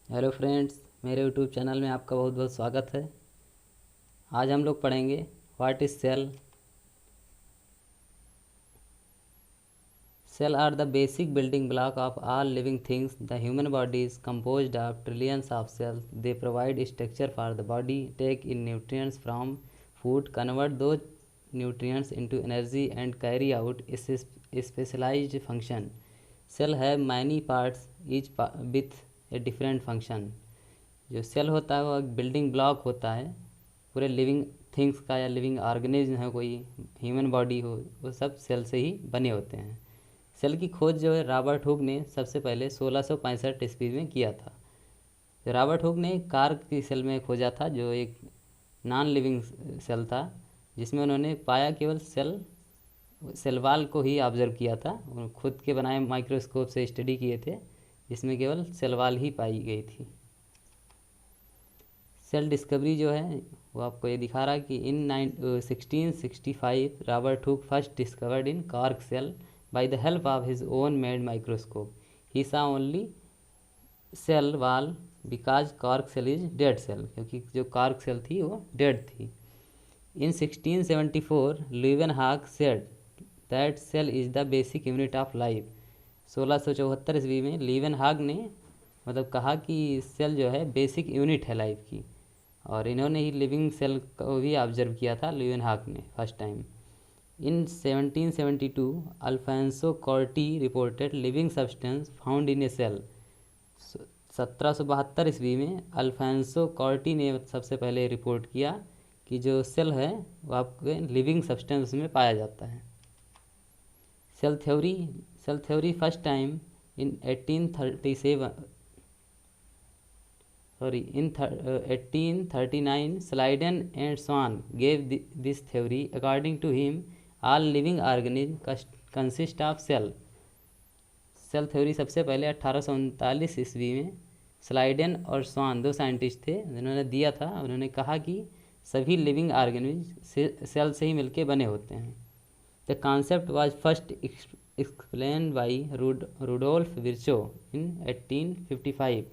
Hello friends, मेरे YouTube channel में आपका बहुत बहुत स्वागत है। आज हम लोग पढ़ेंगे what is cell. Cell are the basic building block of all living things. The human body is composed of trillions of cells. They provide structure for the body, take in nutrients from food, convert those nutrients into energy and carry out specialized function. Cell have many parts, each with a different function. जो cell होता है वो एक building block होता है पूरे living things का, या लिविंग ऑर्गेनिज्म है कोई, ह्यूमन बॉडी हो, वो सब सेल से ही बने होते हैं। सेल की खोज जो है रॉबर्ट हुक ने सबसे पहले 1665 ईस्वी में किया था। तो रॉबर्ट हुक ने कार्क की सेल में खोजा था, जो एक नॉन लिविंग सेल था, जिसमें उन्होंने पाया केवल सेल वाल को ही ऑब्जर्व किया था। उन्होंने खुद के बनाए माइक्रोस्कोप से स्टडी किए थे, जिसमें केवल सेल वाल ही पाई गई थी। सेल डिस्कवरी जो है वो आपको ये दिखा रहा है कि in 1665 Robert Hooke first discovered in cork cell by the help of his own made microscope. He saw only cell wall because cork cell is dead cell, क्योंकि जो कॉर्क सेल थी वो डेड थी। In 1674 Leeuwenhoek said that cell is the basic unit of life. 1674 ईस्वी में Leeuwenhoek ने मतलब कहा कि सेल जो है बेसिक यूनिट है लाइफ की, और इन्होंने ही लिविंग सेल को भी ऑब्जर्व किया था ल्यूवेनहॉक ने first time. In 1772 Alfonso Corti reported living substance found in a cell. 1772 ईस्वी में अल्फांसो कॉर्टी ने सबसे पहले रिपोर्ट किया कि जो सेल है वो आपके लिविंग सब्सटेंस में पाया जाता है। Cell theory first time in 1837 in 1839 Sliden and Swan gave this theory. According to him, all living organisms consist of cell. Cell theory सबसे पहले 1839 ईस्वी में स्लाइडन और स्वान दो साइंटिस्ट थे, जिन्होंने दिया था। उन्होंने कहा कि सभी लिविंग ऑर्गेनिज्म सेल से ही मिलके बने होते हैं। The concept was first explain by Rudolf Virchow in 1855।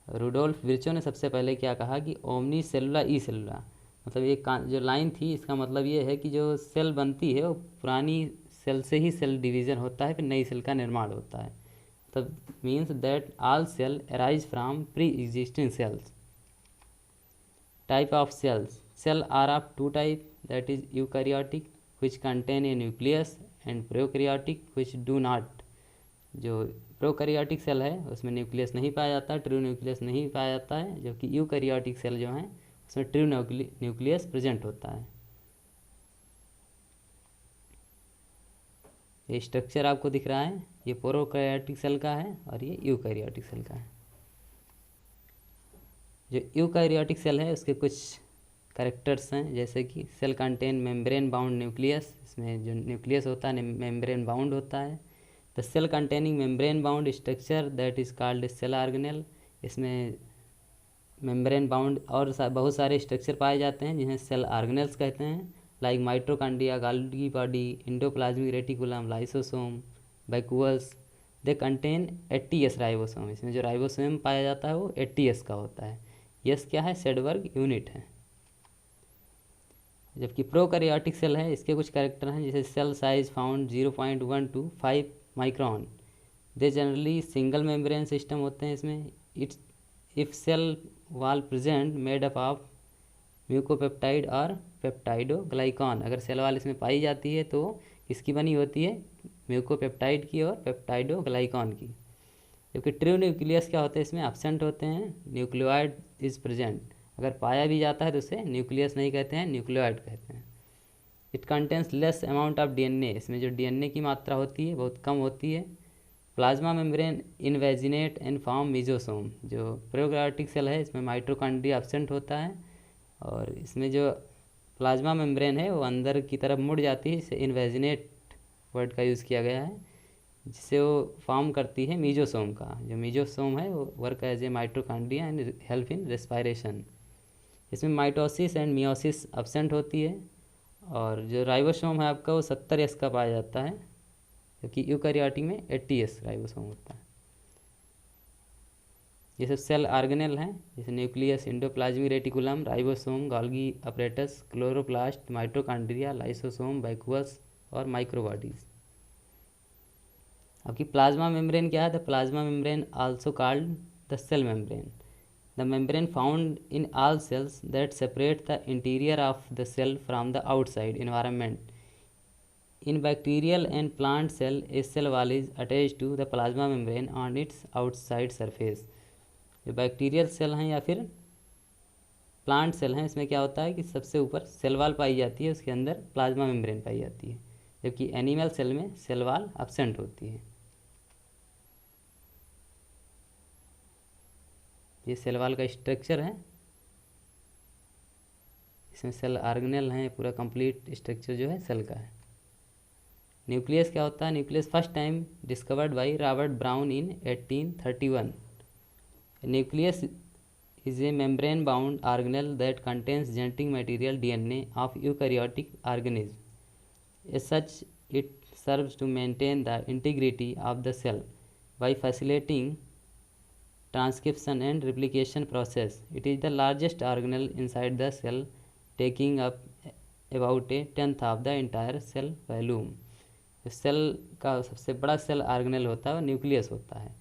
Rudolf Virchow ने सबसे पहले क्या कहा कि ओमनी सेलुला ई सेलुला, मतलब ये जो लाइन थी इसका मतलब ये है कि जो सेल बनती है वो पुरानी सेल से ही सेल डिवीज़न होता है, फिर नई सेल का निर्माण होता है। तब means that all cell arise from pre existing cells. Type of cell are of two type, that is eukaryotic which contain a nucleus and prokaryotic which do not. जो प्रोकैरियोटिक सेल है उसमें nucleus नहीं पाया जाता, true nucleus नहीं पाया जाता है, जबकि यूकैरियोटिक सेल जो है उसमें ट्रू न्यूक्लियस प्रेजेंट होता है। ये स्ट्रक्चर आपको दिख रहा है, ये प्रोकैरियोटिक सेल का है और ये यूकैरियोटिक सेल का है। जो यूकैरियोटिक सेल है उसके कुछ कैरेक्टर्स हैं, जैसे कि cell contain membrane bound nucleus, इसमें जो न्यूक्लियस होता है मेम्ब्रेन बाउंड होता है। The cell containing membrane bound structure that is called cell organelle, इसमें मेम्ब्रेन बाउंड और बहुत सारे स्ट्रक्चर पाए जाते हैं जिन्हें सेल ऑर्गेनेल्स कहते हैं, like mitochondria, Golgi body, endoplasmic reticulum, lysosome, vacuoles. They contain 80S ribosome, इसमें जो राइबोसोम पाया जाता है वो 80S का होता है। यस क्या है? सेडबर्ग यूनिट है। जबकि प्रोकैरियोटिक सेल है, इसके कुछ कैरेक्टर हैं, जैसे cell size found 0.1 to 5 micron. They generally single membrane system होते हैं इसमें। It's if cell wall present made up of mucopeptide और पेप्टाइडोग्लाइकॉन, अगर सेल वाल इसमें पाई जाती है तो किसकी बनी होती है? म्यूकोपेप्टाइड की और पेप्टाइडोग्लाइकॉन की। जबकि ट्रू न्यूक्लियस क्या होते हैं? इसमें एब्सेंट होते हैं, न्यूक्लियोइड इज प्रेजेंट। अगर पाया भी जाता है तो उसे न्यूक्लियस नहीं कहते हैं, न्यूक्लियोइड कहते हैं। It contains less amount of DNA, इसमें जो डीएनए की मात्रा होती है बहुत कम होती है। Plasma membrane invaginate and form mesosome, जो प्रोकैरियोटिक सेल है इसमें माइटोकॉन्ड्रिया एब्सेंट होता है, और इसमें जो प्लाज्मा मेम्ब्रेन है वो अंदर की तरफ मुड़ जाती है, इसे इनवेजिनेट वर्ड का यूज़ किया गया है, जिससे वो फॉर्म करती है मीजोसोम का। जो मीजोसोम है वो work as a mitochondria and help in respiration. इसमें माइटोसिस एंड मियोसिस एब्सेंट होती है, और जो राइबोसोम है आपका वो 70S का पाया जाता है, जबकि यूकैरियोटिक में 80S राइबोसोम होता है। ये सब सेल ऑर्गेनेल हैं, जैसे nucleus, endoplasmic reticulum, ribosome, Golgi apparatus, chloroplast, mitochondria, lysosome, vacuoles और माइक्रोबॉडीज। आपकी प्लाज्मा मेम्ब्रेन क्या है? The plasma membrane also called the cell membrane, the membrane found in all cells that separate the interior of the cell from the outside environment. In bacterial and plant cell, a cell wall is attached to the plasma membrane on its outside surface. जो bacterial cell हैं या फिर plant cell हैं, इसमें क्या होता है कि सबसे ऊपर सेल वाल पाई जाती है, उसके अंदर प्लाज्मा मेम्ब्रेन पाई जाती है, जबकि एनिमल सेल में सेल वाल एब्सेंट होती है। ये सेल वाल का स्ट्रक्चर है, इसमें सेल ऑर्गेनेल हैं, पूरा कंप्लीट स्ट्रक्चर जो है सेल का है। न्यूक्लियस क्या होता है? Nucleus first time discovered by Robert brown in 1831। Nucleus is a membrane bound organelle that contains genetic material DNA of eukaryotic organism. As such, it serves to maintain the integrity of the cell by facilitating transcription and replication process. It is the largest organelle inside the cell, taking up about a tenth of the entire cell volume. Cell का सबसे बड़ा cell organelle होता है, nucleus होता है।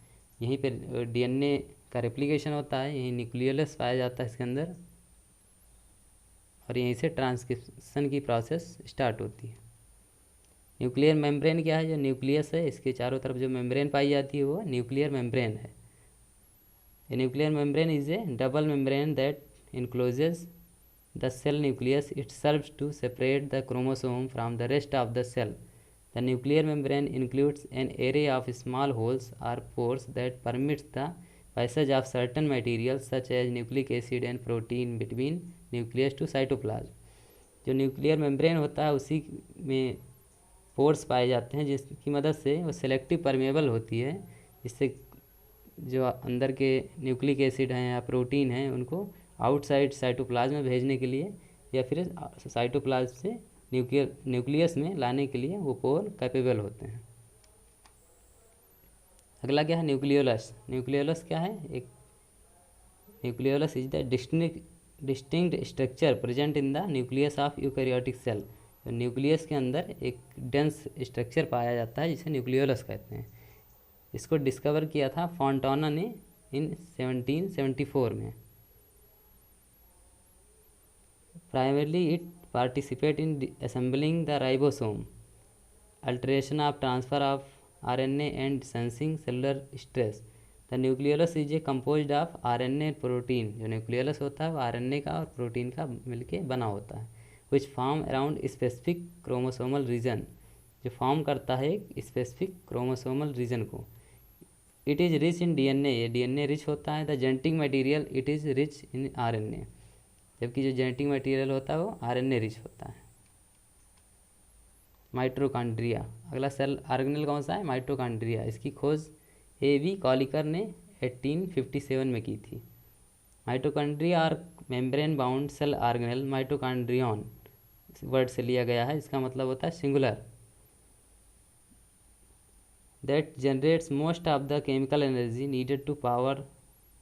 यहीं पर DNA का रेप्लिकेशन होता है, यही न्यूक्लियोलस पाया जाता है इसके अंदर, और यहीं से ट्रांसक्रिप्शन की प्रोसेस स्टार्ट होती है। न्यूक्लियर मेम्ब्रेन क्या है? जो न्यूक्लियस है, इसके चारों तरफ जो मेम्ब्रेन पाई जाती है वो न्यूक्लियर मेम्ब्रेन है। A nuclear membrane is a double membrane that encloses the cell nucleus. It serves to separate the chromosome from the rest of the cell. The nuclear membrane includes an array of small holes or pores that permits the passage of certain materials such as nucleic acid and protein between nucleus to cytoplasm. जो nuclear membrane होता है उसी में pores पाए जाते हैं जिसकी मदद से वो सेलेक्टिव परमेबल होती है, जिससे जो अंदर के न्यूक्लिक एसिड हैं या प्रोटीन हैं उनको आउटसाइड साइटोप्लाज्म में भेजने के लिए या फिर साइटोप्लाज्म से न्यूक्लियस में लाने के लिए वो पोर कैपेबल होते हैं। अगला क्या है? न्यूक्लियोलस। न्यूक्लियोलस क्या है? एक nucleolus is the distinct structure present in the nucleus of eukaryotic cell. तो न्यूक्लियस के अंदर एक डेंस स्ट्रक्चर पाया जाता है जिसे न्यूक्लियोलस कहते हैं। इसको डिस्कवर किया था फॉन्टाना ने इन 1774 में। Primarily it participate in assembling the ribosome, alteration of transfer of RNA and sensing cellular stress. The nucleolus is a composed of RNA protein. जो nucleolus होता है वो RNA का और प्रोटीन का मिलके बना होता है, which form around specific chromosomal region, जो फॉर्म करता है एक स्पेसिफिक क्रोमोसोमल रीजन को। It is rich in DNA, ये DNA रिच होता है। The genetic material it is rich in RNA, जबकि जो जेनेटिक मटेरियल होता है वो RNA रिच होता है। माइटोकॉन्ड्रिया, अगला सेल ऑर्गेनेल कौन सा है? माइटोकॉन्ड्रिया। इसकी खोज A.V. कॉलिकर ने 1857 में की थी। माइटोकॉन्ड्रिया और membrane bound cell organelle, mitochondrion word से लिया गया है, इसका मतलब होता है singular, that generates most of the chemical energy needed to power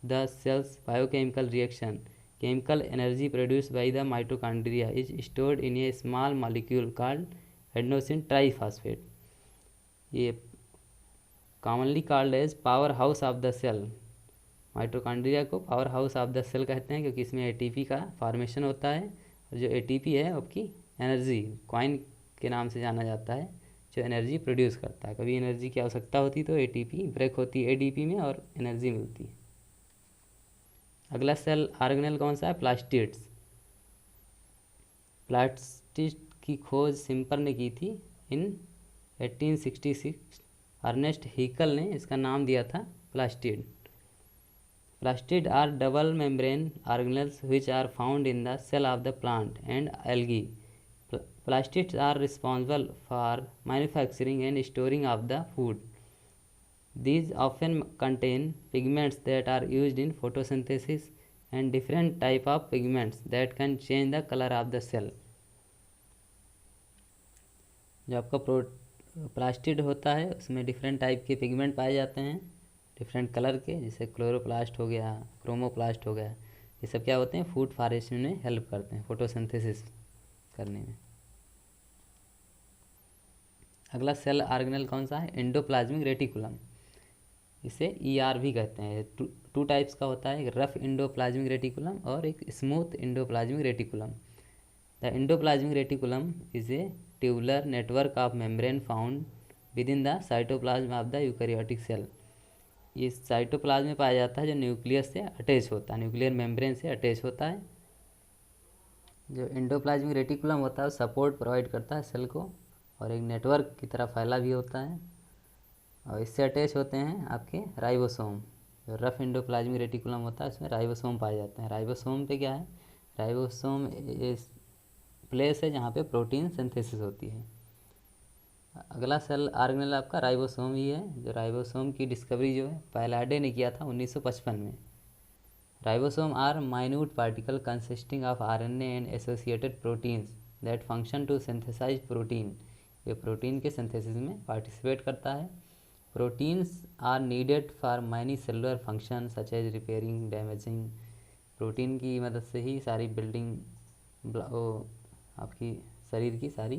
the cell's biochemical reaction. Chemical energy produced by the mitochondria is stored in a small molecule called adenosine triphosphate. ये commonly called as power house of the cell. Mitochondria को powerhouse of the cell कहते हैं क्योंकि इसमें ATP का formation होता है, और जो ATP है आपकी एनर्जी कॉइन के नाम से जाना जाता है, जो एनर्जी प्रोड्यूस करता है। कभी एनर्जी की आवश्यकता होती तो ATP ब्रेक होती है ADP में और एनर्जी मिलती है। अगला सेल ऑर्गेनेल कौन सा है? प्लास्टिड्स। प्लास्टिड की खोज सिम्पर ने की थी इन 1866। अर्नेस्ट हैकेल ने इसका नाम दिया था plastid. Plastid are double membrane organelles which are found in the cell of the plant and algae. Plastids are responsible for manufacturing and storing of the food. These often contain pigments that are used in photosynthesis and different type of pigments that can change the color of the cell. जो आपका plastid होता है उसमें different type के pigment पाए जाते हैं, different colour के, जैसे क्लोरोप्लास्ट हो गया, क्रोमोप्लास्ट हो गया, ये सब क्या होते हैं, फूड फॉर्मेशन में हेल्प करते हैं, फोटोसिंथेसिस करने में। अगला सेल ऑर्गेनेल कौन सा है, एंडोप्लाज्मिक रेटिकुलम, इसे ER भी कहते हैं। टू टाइप्स का होता है, एक रफ एंडोप्लाज्मिक रेटिकुलम और एक smooth endoplasmic reticulum. The endoplasmic reticulum is a tubular network of membrane found within the cytoplasm of the eukaryotic cell. ये साइटोप्लाज्म में पाया जाता है, जो न्यूक्लियस से अटैच होता है, न्यूक्लियर मेम्ब्रेन से अटैच होता है। जो एंडोप्लाज्मिक रेटिकुलम होता है सपोर्ट प्रोवाइड करता है सेल को, और एक नेटवर्क की तरह फैला भी होता है, और इससे अटैच होते हैं आपके राइबोसोम। जो रफ एंडोप्लाज्मिक रेटिकुलम होता है उसमें राइबोसोम पाए जाते हैं। राइबोसोम पे क्या है, राइबोसोम इस प्लेस है जहाँ पे प्रोटीन सिंथेसिस होती है। अगला सेल ऑर्गेनेल आपका राइबोसोम ही है। जो राइबोसोम की डिस्कवरी जो है पायलाडे ने किया था 1955 में। Ribosome are minute particle consisting of RNA and associated proteins that function to synthesise protein. ये प्रोटीन के सिंथेसिस में पार्टिसिपेट करता है। Proteins are needed for many cellular function such as repairing damaging. Protein की मदद से ही सारी बिल्डिंग आपकी शरीर की सारी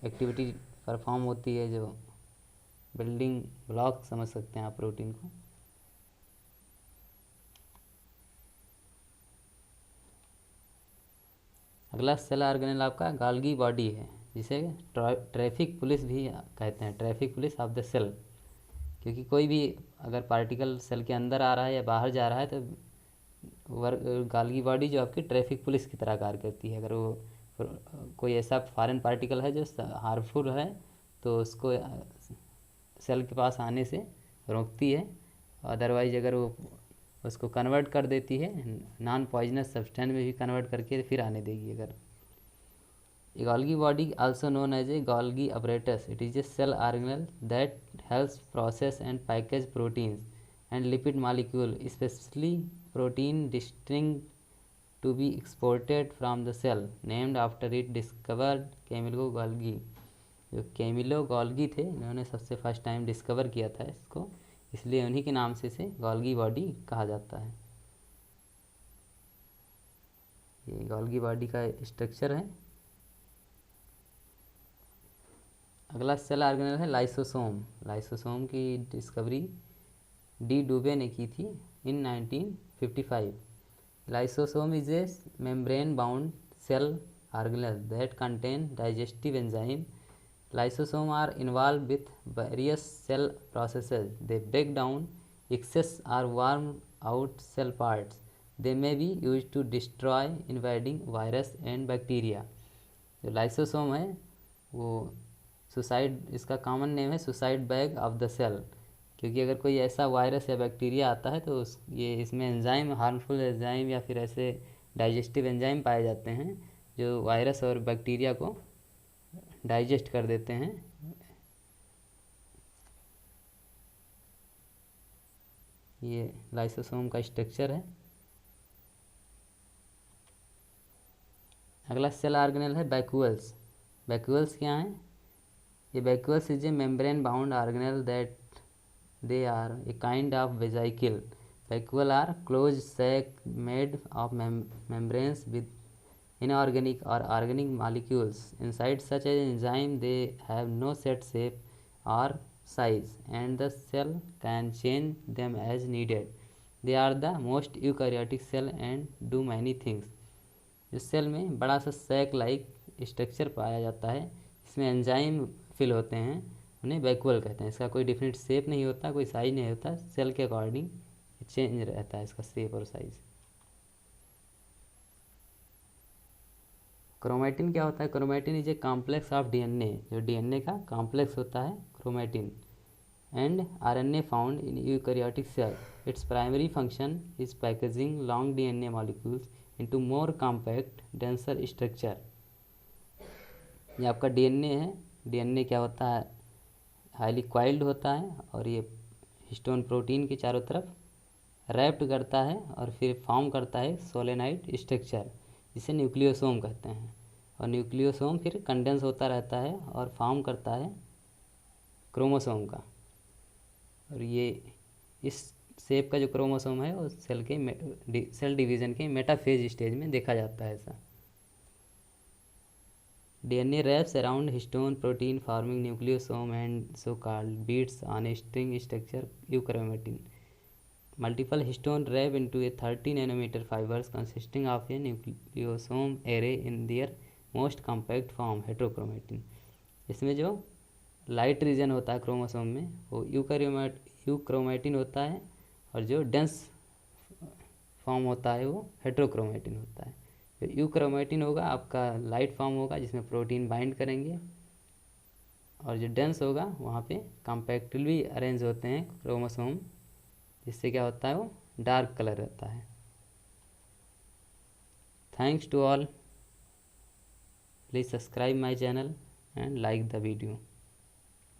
एक्टिविटी परफॉर्म होती है, जो बिल्डिंग ब्लॉक समझ सकते हैं आप प्रोटीन को। अगला सेल ऑर्गेनेल आपका गाल्गी बॉडी है, जिसे ट्रैफिक पुलिस भी कहते हैं, traffic police of the cell. क्योंकि कोई भी अगर पार्टिकल सेल के अंदर आ रहा है या बाहर जा रहा है तो गाल्गी बॉडी जो आपकी ट्रैफिक पुलिस की तरह कार्य करती है। अगर वो कोई ऐसा फॉरेन पार्टिकल है जो हार्मफुल है तो उसको सेल के पास आने से रोकती है, अदरवाइज अगर वो उसको कन्वर्ट कर देती है नॉन पॉइजनस सब्सटेंस में भी कन्वर्ट करके फिर आने देगी। अगर Golgi body also known as a Golgi apparatus, it is a cell organelle that helps process and package proteins and lipid molecule, especially protein destined to be exported from the cell, named after it discovered Camillo Golgi। जो Camillo Golgi थे इन्होंने सबसे first time discover किया था इसको, इसलिए उन्हीं के नाम से इसे गॉल्गी बॉडी कहा जाता है। ये गॉल्गी बॉडी का स्ट्रक्चर है। अगला सेल ऑर्गेनेल है लाइसोसोम। लाइसोसोम की डिस्कवरी डी डुबे ने की थी in 1955। Lysosome is a membrane bound cell organelle that contain digestive enzyme. Lysosomes are involved with various cell processes. They break down excess or worm out cell parts. They may be used to destroy invading virus and bacteria। जो lysosome है वो suicide, इसका common name है suicide bag of the cell. क्योंकि अगर कोई ऐसा virus या बैक्टीरिया आता है तो ये इसमें एंजाइम, हार्मफुल एंजाइम या फिर ऐसे डाइजेस्टिव एंजाइम पाए जाते हैं जो वायरस और बैक्टीरिया को डाइजेस्ट कर देते हैं। ये लाइसोसोम का स्ट्रक्चर है। अगला सेल ऑर्गेनेल है वैक्यूल्स। वैक्यूल्स क्या हैं, ये vacuoles is a membrane bound organelle that they are a kind of vesicle. Vacuole are close sac made of membranes with inorganic or organic molecules inside. Such as enzyme, they have no set shape or size and the cell can change them as needed. They are the most eukaryotic cell and do many things। इस cell में बड़ा सा sac like structure पाया जाता है, इसमें enzyme fill होते हैं, उन्हें वैक्यूल कहते हैं। इसका कोई डिफिनिट शेप नहीं होता, कोई साइज नहीं होता, सेल के अकॉर्डिंग चेंज रहता है इसका शेप और साइज। क्रोमेटिन क्या होता है, chromatin is a complex of DNA। जो DNA का कॉम्प्लेक्स होता है chromatin and RNA found in eukaryotic cell. It's primary function is packaging long DNA molecules into more compact denser structure. ये आपका DNA है। DNA क्या होता है, हाईली क्वाइल्ड होता है और ये हिस्टोन प्रोटीन के चारों तरफ रैप्ट करता है और फिर फॉर्म करता है सोलेनाइड स्ट्रक्चर, जिसे न्यूक्लियोसोम कहते हैं। और न्यूक्लियोसोम फिर कंडेंस होता रहता है और फॉर्म करता है क्रोमोसोम का। और ये इस शेप का जो क्रोमोसोम है वो सेल डिवीज़न के मेटाफेज स्टेज में देखा जाता है ऐसा। DNA wraps around histone protein forming nucleosome and so-called beads on a string structure euchromatin. Multiple histone wrap into a 30 nanometer fibers consisting of a nucleosome array in their most compact form heterochromatin. इसमें जो light reason होता है chromosome में वो euchromatin होता है और जो डेंस फॉर्म होता है वो हेट्रोक्रोमेटिन होता है। जो यूक्रोमेटिन होगा आपका लाइट फॉर्म होगा जिसमें प्रोटीन बाइंड करेंगे, और जो डेंस होगा वहाँ पे कॉम्पैक्टली अरेंज होते हैं क्रोमोसोम, जिससे क्या होता है वो डार्क कलर रहता है। Thanks to all, please subscribe my channel and like the video.